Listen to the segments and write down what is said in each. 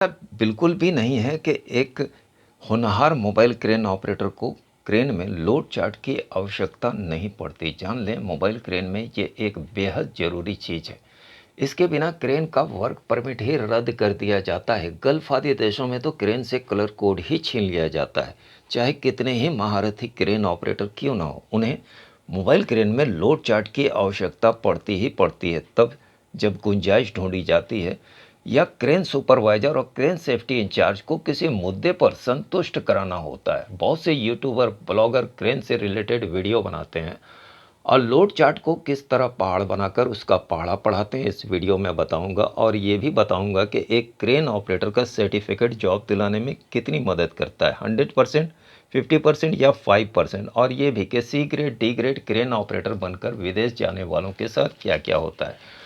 बिल्कुल भी नहीं है कि एक होनहार मोबाइल क्रेन ऑपरेटर को क्रेन में लोड चार्ट की आवश्यकता नहीं पड़ती। जान लें, मोबाइल क्रेन में ये एक बेहद ज़रूरी चीज़ है। इसके बिना क्रेन का वर्क परमिट ही रद्द कर दिया जाता है। गल्फ आदि देशों में तो क्रेन से कलर कोड ही छीन लिया जाता है। चाहे कितने ही महारथी क्रेन ऑपरेटर क्यों ना हो, उन्हें मोबाइल क्रेन में लोड चार्ट की आवश्यकता पड़ती ही पड़ती है। तब जब गुंजाइश ढूंढी जाती है या क्रेन सुपरवाइजर और क्रेन सेफ्टी इंचार्ज को किसी मुद्दे पर संतुष्ट कराना होता है। बहुत से यूट्यूबर ब्लॉगर क्रेन से रिलेटेड वीडियो बनाते हैं और लोड चार्ट को किस तरह पहाड़ बनाकर उसका पहाड़ा पढ़ाते हैं, इस वीडियो में बताऊंगा। और ये भी बताऊंगा कि एक क्रेन ऑपरेटर का सर्टिफिकेट जॉब दिलाने में कितनी मदद करता है, 100%, 50% या 5%। और ये भी कि C grade D grade crane operator बनकर विदेश जाने वालों के साथ क्या क्या होता है।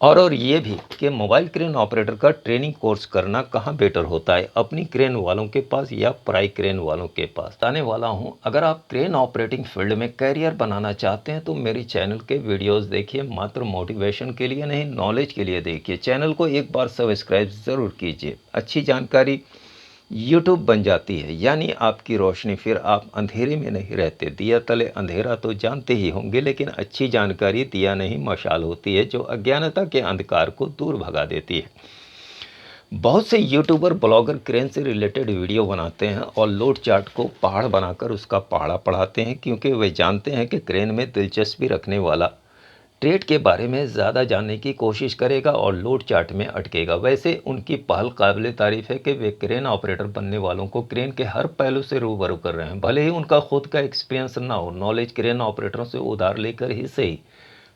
और ये भी कि मोबाइल क्रेन ऑपरेटर का ट्रेनिंग कोर्स करना कहाँ बेटर होता है, अपनी क्रेन वालों के पास या पराई क्रेन वालों के पास। बताने वाला हूँ, अगर आप क्रेन ऑपरेटिंग फील्ड में कैरियर बनाना चाहते हैं तो मेरी चैनल के वीडियोस देखिए। मात्र मोटिवेशन के लिए नहीं, नॉलेज के लिए देखिए। चैनल को एक बार सब्सक्राइब ज़रूर कीजिए। अच्छी जानकारी यूट्यूब बन जाती है, यानी आपकी रोशनी। फिर आप अंधेरे में नहीं रहते। दिया तले अंधेरा तो जानते ही होंगे, लेकिन अच्छी जानकारी दिया नहीं मशाल होती है, जो अज्ञानता के अंधकार को दूर भगा देती है। बहुत से यूट्यूबर ब्लॉगर क्रेन से रिलेटेड वीडियो बनाते हैं और लोड चार्ट को पहाड़ बनाकर उसका पहाड़ा पढ़ाते हैं, क्योंकि वे जानते हैं कि क्रेन में दिलचस्पी रखने वाला ट्रेड के बारे में ज़्यादा जानने की कोशिश करेगा और लोड चार्ट में अटकेगा। वैसे उनकी पहल काबिल तारीफ़ है कि वे क्रेन ऑपरेटर बनने वालों को क्रेन के हर पहलू से रूबरू कर रहे हैं। भले ही उनका खुद का एक्सपीरियंस ना हो, नॉलेज क्रेन ऑपरेटरों से उधार लेकर ही सही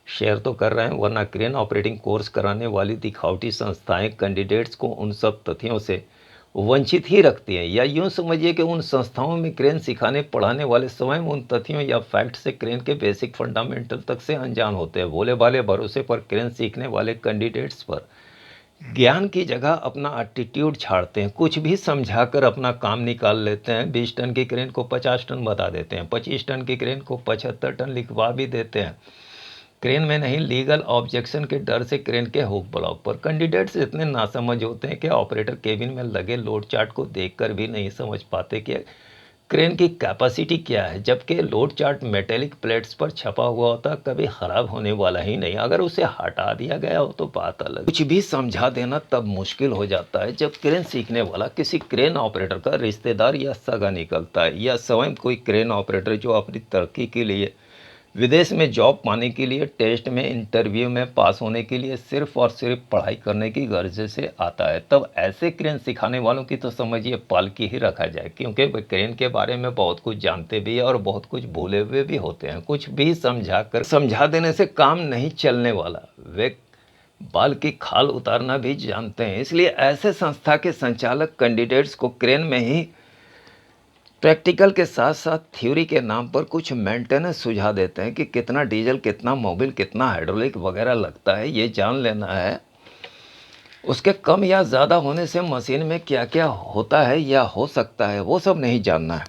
शेयर तो कर रहे हैं। वरना क्रेन ऑपरेटिंग कोर्स कराने वाली दिखावटी संस्थाएं कैंडिडेट्स को उन सब तथ्यों से वंचित ही रखती हैं। या यूं समझिए कि उन संस्थाओं में क्रेन सिखाने पढ़ाने वाले स्वयं उन तथ्यों या फैक्ट से क्रेन के बेसिक फंडामेंटल तक से अनजान होते हैं। भोले भाले भरोसे पर क्रेन सीखने वाले कैंडिडेट्स पर ज्ञान की जगह अपना एटीट्यूड छाड़ते हैं। कुछ भी समझाकर अपना काम निकाल लेते हैं। 20 टन की क्रेन को 50 टन बता देते हैं, 25 टन की क्रेन को 75 टन लिखवा भी देते हैं। क्रेन में नहीं, लीगल ऑब्जेक्शन के डर से क्रेन के हुक ब्लॉक पर कैंडिडेट्स इतने नासमझ होते हैं कि ऑपरेटर केबिन में लगे लोड चार्ट को देखकर भी नहीं समझ पाते कि क्रेन की कैपेसिटी क्या है। जबकि लोड चार्ट मेटेलिक प्लेट्स पर छपा हुआ होता, कभी ख़राब होने वाला ही नहीं। अगर उसे हटा दिया गया हो तो बात अलग। कुछ भी समझा देना तब मुश्किल हो जाता है जब क्रेन सीखने वाला किसी क्रेन ऑपरेटर का रिश्तेदार या सगा निकलता है, या स्वयं कोई क्रेन ऑपरेटर जो अपनी तरक्की के लिए विदेश में जॉब पाने के लिए, टेस्ट में, इंटरव्यू में पास होने के लिए सिर्फ और सिर्फ पढ़ाई करने की गर्ज से आता है। तब ऐसे क्रेन सिखाने वालों की तो समझिए पालकी ही रखा जाए, क्योंकि वे क्रेन के बारे में बहुत कुछ जानते भी हैं और बहुत कुछ भूले हुए भी होते हैं। कुछ भी समझा देने से काम नहीं चलने वाला। वे बाल की खाल उतारना भी जानते हैं। इसलिए ऐसे संस्था के संचालक कैंडिडेट्स को क्रेन में ही प्रैक्टिकल के साथ साथ थ्योरी के नाम पर कुछ मेंटेनेंस सुझाव देते हैं कि कितना डीजल, कितना मोबिल, कितना हाइड्रोलिक वगैरह लगता है, ये जान लेना है। उसके कम या ज़्यादा होने से मशीन में क्या क्या होता है या हो सकता है, वो सब नहीं जानना है।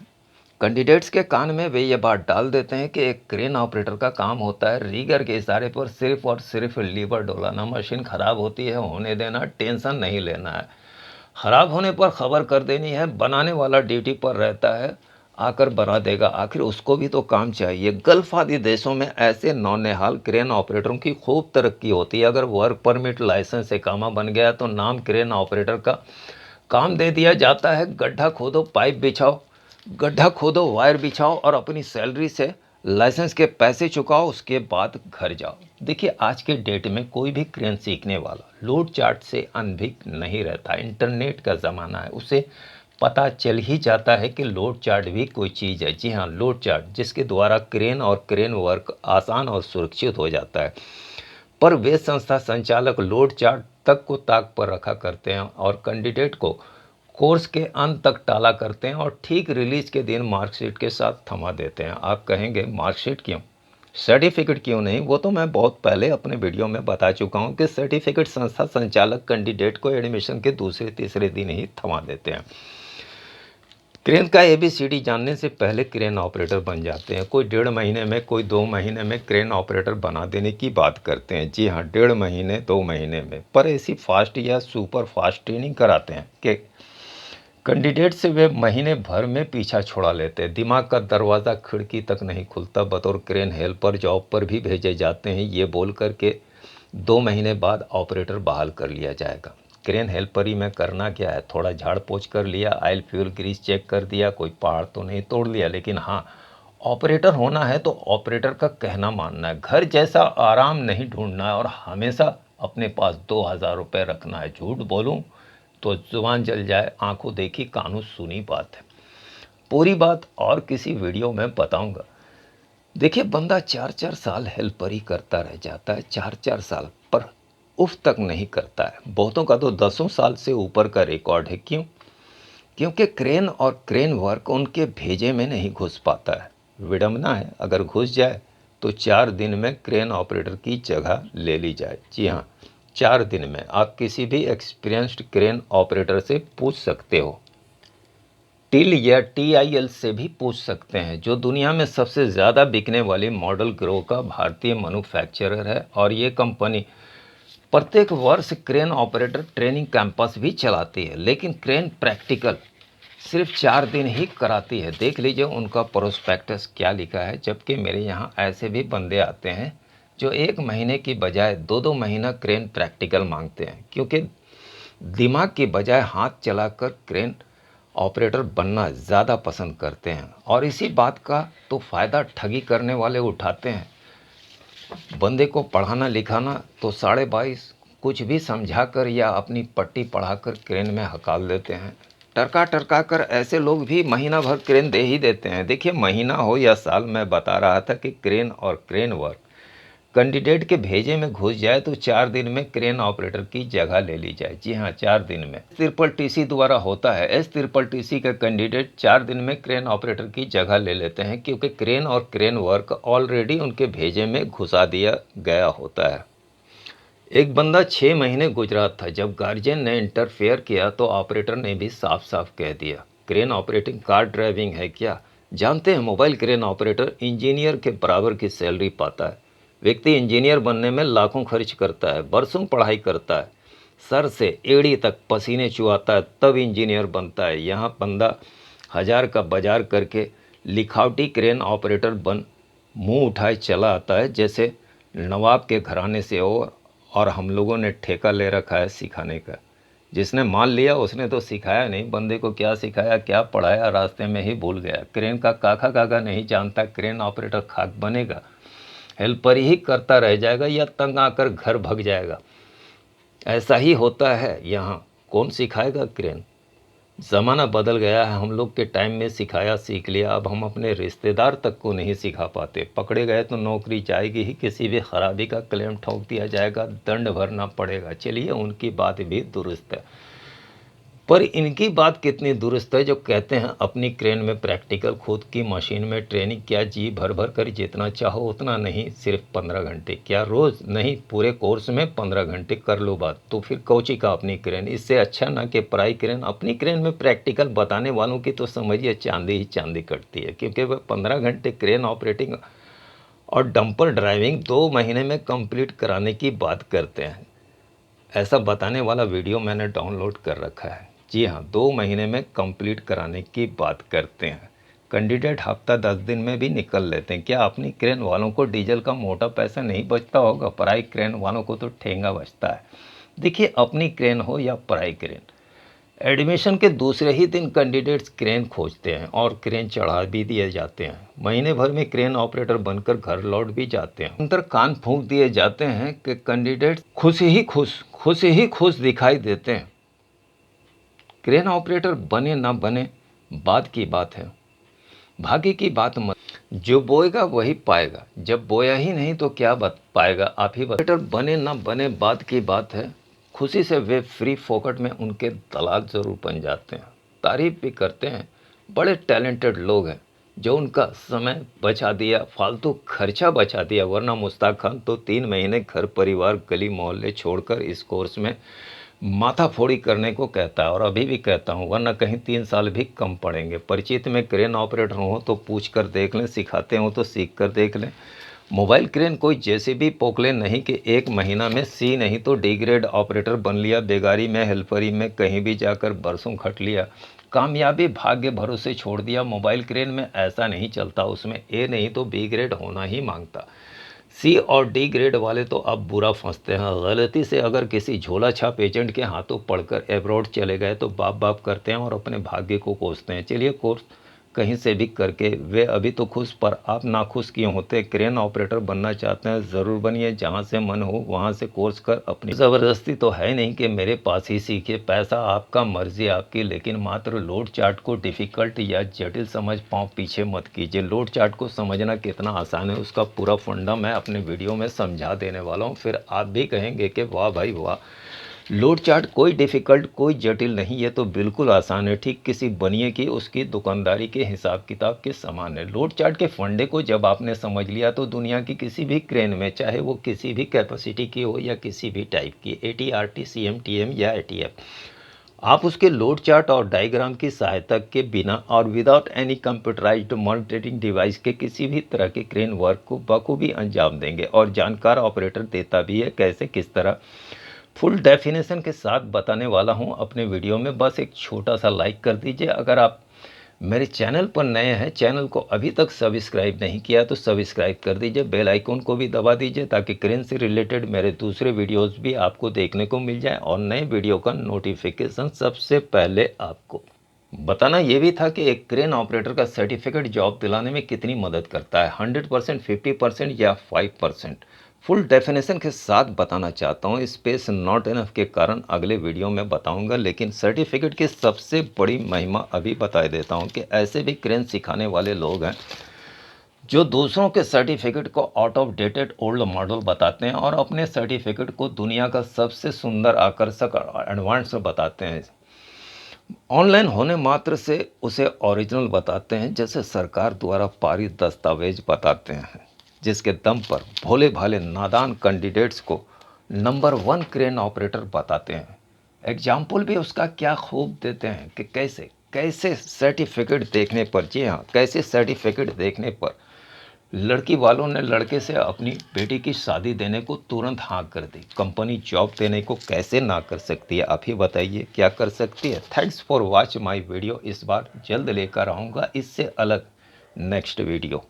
कैंडिडेट्स के कान में वे ये बात डाल देते हैं कि एक क्रेन ऑपरेटर का काम होता है रीगर के इशारे पर सिर्फ और सिर्फ लीवर डोलाना। मशीन ख़राब होती है, होने देना, टेंशन नहीं लेना है। ख़राब होने पर खबर कर देनी है। बनाने वाला ड्यूटी पर रहता है, आकर बना देगा। आखिर उसको भी तो काम चाहिए। गल्फ आदि देशों में ऐसे नौनिहाल क्रेन ऑपरेटरों की खूब तरक्की होती है। अगर वर्क परमिट, लाइसेंस इकामा बन गया तो नाम क्रेन ऑपरेटर का काम दे दिया जाता है। गड्ढा खोदो, पाइप बिछाओ, गड्ढा खोदो, वायर बिछाओ और अपनी सैलरी से लाइसेंस के पैसे चुकाओ, उसके बाद घर जाओ। देखिए, आज के डेट में कोई भी क्रेन सीखने वाला लोड चार्ट से अनभिज्ञ नहीं रहता। इंटरनेट का ज़माना है, उसे पता चल ही जाता है कि लोड चार्ट भी कोई चीज़ है। जी हाँ, लोड चार्ट, जिसके द्वारा क्रेन और क्रेन वर्क आसान और सुरक्षित हो जाता है। पर वे संस्था संचालक लोड चार्ट तक को ताक पर रखा करते हैं और कैंडिडेट को कोर्स के अंत तक टाला करते हैं और ठीक रिलीज के दिन मार्कशीट के साथ थमा देते हैं। आप कहेंगे मार्कशीट क्यों, सर्टिफिकेट क्यों नहीं? वो तो मैं बहुत पहले अपने वीडियो में बता चुका हूँ कि सर्टिफिकेट संस्था संचालक कैंडिडेट को एडमिशन के दूसरे तीसरे दिन ही थमा देते हैं। क्रेन का एबीसीडी जानने से पहले क्रेन ऑपरेटर बन जाते हैं। कोई 1.5 महीने में, कोई 2 महीने में क्रेन ऑपरेटर बना देने की बात करते हैं। जी हाँ, 1.5 महीने 2 महीने में। पर ऐसी फास्ट या सुपर फास्ट ट्रेनिंग कराते हैं कि कैंडिडेट से वे महीने भर में पीछा छुड़ा लेते हैं। दिमाग का दरवाज़ा खिड़की तक नहीं खुलता। बतौर क्रेन हेल्पर जॉब पर भी भेजे जाते हैं, ये बोल कर के 2 महीने बाद ऑपरेटर बहाल कर लिया जाएगा। क्रेन हेल्परी में करना क्या है, थोड़ा झाड़ पोछ कर लिया, ऑयल फ्यूल ग्रीस चेक कर दिया, कोई पहाड़ तो नहीं तोड़ लिया। लेकिन हाँ, ऑपरेटर होना है तो ऑपरेटर का कहना मानना है। घर जैसा आराम नहीं ढूंढना है और हमेशा अपने पास 2,000 रुपये रखना है। झूठ बोलूं तो जुबान जल जाए, आंखों देखी कानों सुनी बात है। पूरी बात और किसी वीडियो में बताऊंगा। देखिए, बंदा 4-4 साल हेल्परी करता रह जाता है, 4-4 साल, पर उफ तक नहीं करता है। बहुतों का तो 10 साल से ऊपर का रिकॉर्ड है। क्यों? क्योंकि क्रेन और क्रेन वर्क उनके भेजे में नहीं घुस पाता है। विडंबना है, अगर घुस जाए तो 4 दिन में क्रेन ऑपरेटर की जगह ले ली जाए। जी हाँ, 4 दिन में। आप किसी भी एक्सपीरियंस्ड क्रेन ऑपरेटर से पूछ सकते हो, टिल या TIL से भी पूछ सकते हैं, जो दुनिया में सबसे ज़्यादा बिकने वाली मॉडल ग्रो का भारतीय मैन्युफैक्चरर है। और ये कंपनी प्रत्येक वर्ष क्रेन ऑपरेटर ट्रेनिंग कैंपस भी चलाती है, लेकिन क्रेन प्रैक्टिकल सिर्फ 4 दिन ही कराती है। देख लीजिए उनका प्रोस्पेक्टस क्या लिखा है। जबकि मेरे यहाँ ऐसे भी बंदे आते हैं जो 1 महीने की बजाय 2-2 महीना क्रेन प्रैक्टिकल मांगते हैं, क्योंकि दिमाग की बजाय हाथ चलाकर क्रेन ऑपरेटर बनना ज़्यादा पसंद करते हैं। और इसी बात का तो फ़ायदा ठगी करने वाले उठाते हैं। बंदे को पढ़ाना लिखाना तो 22.5 कुछ भी समझा कर या अपनी पट्टी पढ़ाकर क्रेन में हकाल देते हैं। टरका टरका कर ऐसे लोग भी महीना भर क्रेन दे ही देते हैं। देखिए, महीना हो या साल, मैं बता रहा था कि क्रेन और क्रेन वर्क कैंडिडेट के भेजे में घुस जाए तो 4 दिन में क्रेन ऑपरेटर की जगह ले ली जाए। जी हाँ, 4 दिन में। STC द्वारा होता है। STC का कैंडिडेट 4 दिन में क्रेन ऑपरेटर की जगह ले लेते हैं, क्योंकि क्रेन और क्रेन वर्क ऑलरेडी उनके भेजे में घुसा दिया गया होता है। एक बंदा 6 महीने गुजरात था। जब गार्जियन ने इंटरफेयर किया तो ऑपरेटर ने भी साफ साफ कह दिया, क्रेन ऑपरेटिंग कार ड्राइविंग है क्या? जानते हैं, मोबाइल क्रेन ऑपरेटर इंजीनियर के बराबर की सैलरी पाता है। व्यक्ति इंजीनियर बनने में लाखों खर्च करता है, बरसों पढ़ाई करता है, सर से एड़ी तक पसीने चुआता है, तब इंजीनियर बनता है। यहाँ बंदा 1000 का बाजार करके लिखावटी क्रेन ऑपरेटर बन मुंह उठाए चला आता है, जैसे नवाब के घराने से हो और हम लोगों ने ठेका ले रखा है सिखाने का। जिसने मान लिया उसने तो सिखाया नहीं। बंदे को क्या सिखाया, क्या पढ़ाया, रास्ते में ही भूल गया। क्रेन का काका काका नहीं जानता। क्रेन ऑपरेटर खाक बनेगा, हेल्पर ही करता रह जाएगा या तंग आकर घर भाग जाएगा। ऐसा ही होता है यहाँ। कौन सिखाएगा क्रेन? ज़माना बदल गया है। हम लोग के टाइम में सिखाया सीख लिया, अब हम अपने रिश्तेदार तक को नहीं सिखा पाते। पकड़े गए तो नौकरी जाएगी ही, किसी भी खराबी का क्लेम ठोक दिया जाएगा, दंड भरना पड़ेगा। चलिए, उनकी बात भी दुरुस्त है, पर इनकी बात कितनी दुरुस्त है जो कहते हैं अपनी क्रेन में प्रैक्टिकल, खुद की मशीन में ट्रेनिंग। क्या जी भर भर कर जितना चाहो उतना नहीं, सिर्फ 15 घंटे? क्या रोज़ नहीं, पूरे कोर्स में 15 घंटे कर लो बात। तो फिर कौची का अपनी क्रेन? इससे अच्छा ना कि पराई क्रेन। अपनी क्रेन में प्रैक्टिकल बताने वालों की तो समझिए चांदी ही चांदी कटती है, क्योंकि वह 15 घंटे क्रेन ऑपरेटिंग और डंपर ड्राइविंग 2 महीने में कंप्लीट कराने की बात करते हैं। ऐसा बताने वाला वीडियो मैंने डाउनलोड कर रखा है। जी हाँ, 2 महीने में कंप्लीट कराने की बात करते हैं। कैंडिडेट हफ्ता 10 दिन में भी निकल लेते हैं। क्या अपनी क्रेन वालों को डीजल का मोटा पैसा नहीं बचता होगा? पराई क्रेन वालों को तो ठेंगा बचता है। देखिए, अपनी क्रेन हो या पराई क्रेन, एडमिशन के दूसरे ही दिन कैंडिडेट्स क्रेन खोजते हैं और क्रेन चढ़ा भी दिए जाते हैं। महीने भर में क्रेन ऑपरेटर बनकर घर लौट भी जाते हैं। अंदर कान फूंक दिए जाते हैं कि कैंडिडेट खुश ही खुश दिखाई देते हैं। क्रेन ऑपरेटर बने ना बने बात की बात है, भाग्य की बात मत। जो बोएगा वही पाएगा। जब बोया ही नहीं तो क्या पाएगा, आप ही ऑपरेटर बने ना बने बात की बात है। खुशी से वे फ्री फोकट में उनके दलाल ज़रूर बन जाते हैं, तारीफ भी करते हैं। बड़े टैलेंटेड लोग हैं जो उनका समय बचा दिया, फालतू खर्चा बचा दिया। वरना मुश्ताक खान तो 3 महीने घर परिवार गली मोहल्ले छोड़कर इस कोर्स में माथाफोड़ी करने को कहता है और अभी भी कहता हूँ, वरना कहीं 3 साल भी कम पड़ेंगे। परिचित में क्रेन ऑपरेटर हो तो पूछ कर देख लें, सिखाते हो तो सीख कर देख लें। मोबाइल क्रेन कोई जेसीबी पोकलेन नहीं कि 1 महीना में सी नहीं तो डी ग्रेड ऑपरेटर बन लिया, बेगारी में हेल्परी में कहीं भी जाकर बरसों खट लिया, कामयाबी भाग्य भरोसे छोड़ दिया। मोबाइल क्रेन में ऐसा नहीं चलता, उसमें ए नहीं तो बी ग्रेड होना ही मांगता। सी और डी ग्रेड वाले तो अब बुरा फंसते हैं। गलती से अगर किसी झोला छाप एजेंट के हाथों पढ़कर एब्रॉड चले गए तो बाप बाप करते हैं और अपने भाग्य को कोसते हैं। चलिए, कोर्स कहीं से भी करके वे अभी तो खुश, पर आप नाखुश क्यों होते? क्रेन ऑपरेटर बनना चाहते हैं, ज़रूर बनिए। जहाँ से मन हो वहाँ से कोर्स कर अपनी, ज़बरदस्ती तो है नहीं कि मेरे पास ही सीखिए। पैसा आपका, मर्जी आपकी, लेकिन मात्र लोड चार्ट को डिफ़िकल्ट या जटिल समझ पाँव पीछे मत कीजिए। लोड चार्ट को समझना कितना आसान है उसका पूरा फंडा मैं अपने वीडियो में समझा देने वाला हूँ। फिर आप भी कहेंगे कि वाह भाई वाह, लोड चार्ट कोई डिफ़िकल्ट, कोई जटिल नहीं, ये तो बिल्कुल आसान है। ठीक किसी बनिए की उसकी दुकानदारी के हिसाब किताब के समान है। लोड चार्ट के फंडे को जब आपने समझ लिया तो दुनिया की किसी भी क्रेन में, चाहे वो किसी भी कैपेसिटी की हो या किसी भी टाइप की, ATRT, CM, TM या ATF, आप उसके लोड चार्ट और डायग्राम की सहायता के बिना और without any computerised monitoring device के किसी भी तरह के क्रेन वर्क को बखूबी अंजाम देंगे। और जानकार ऑपरेटर देता भी है कैसे, किस तरह, फुल डेफिनेशन के साथ बताने वाला हूं अपने वीडियो में। बस एक छोटा सा लाइक कर दीजिए। अगर आप मेरे चैनल पर नए हैं, चैनल को अभी तक सब्सक्राइब नहीं किया तो सब्सक्राइब कर दीजिए, बेल आइकन को भी दबा दीजिए ताकि क्रेन से रिलेटेड मेरे दूसरे वीडियोस भी आपको देखने को मिल जाए और नए वीडियो का नोटिफिकेशन सबसे पहले आपको। बताना ये भी था कि एक क्रेन ऑपरेटर का सर्टिफिकेट जॉब दिलाने में कितनी मदद करता है, 100%, 50% या 5%। फुल डेफिनेशन के साथ बताना चाहता हूँ। स्पेस नॉट इनफ के कारण अगले वीडियो में बताऊंगा, लेकिन सर्टिफिकेट की सबसे बड़ी महिमा अभी बता देता हूँ कि ऐसे भी क्रेन सिखाने वाले लोग हैं जो दूसरों के सर्टिफिकेट को out of dated old model बताते हैं और अपने सर्टिफिकेट को दुनिया का सबसे सुंदर, आकर्षक और एडवांस बताते हैं। ऑनलाइन होने मात्र से उसे ओरिजिनल बताते हैं, जैसे सरकार द्वारा पारित दस्तावेज बताते हैं, जिसके दम पर भोले भाले नादान कैंडिडेट्स को नंबर 1 क्रेन ऑपरेटर बताते हैं। एग्जाम्पल भी उसका क्या खूब देते हैं कि कैसे कैसे सर्टिफिकेट देखने पर, जी हाँ, कैसे सर्टिफिकेट देखने पर लड़की वालों ने लड़के से अपनी बेटी की शादी देने को तुरंत हाँ कर दी। कंपनी जॉब देने को कैसे ना कर सकती है? आप ही बताइए, क्या कर सकती है? Thanks for watch my video. इस बार जल्द लेकर आऊँगा इससे अलग नेक्स्ट वीडियो।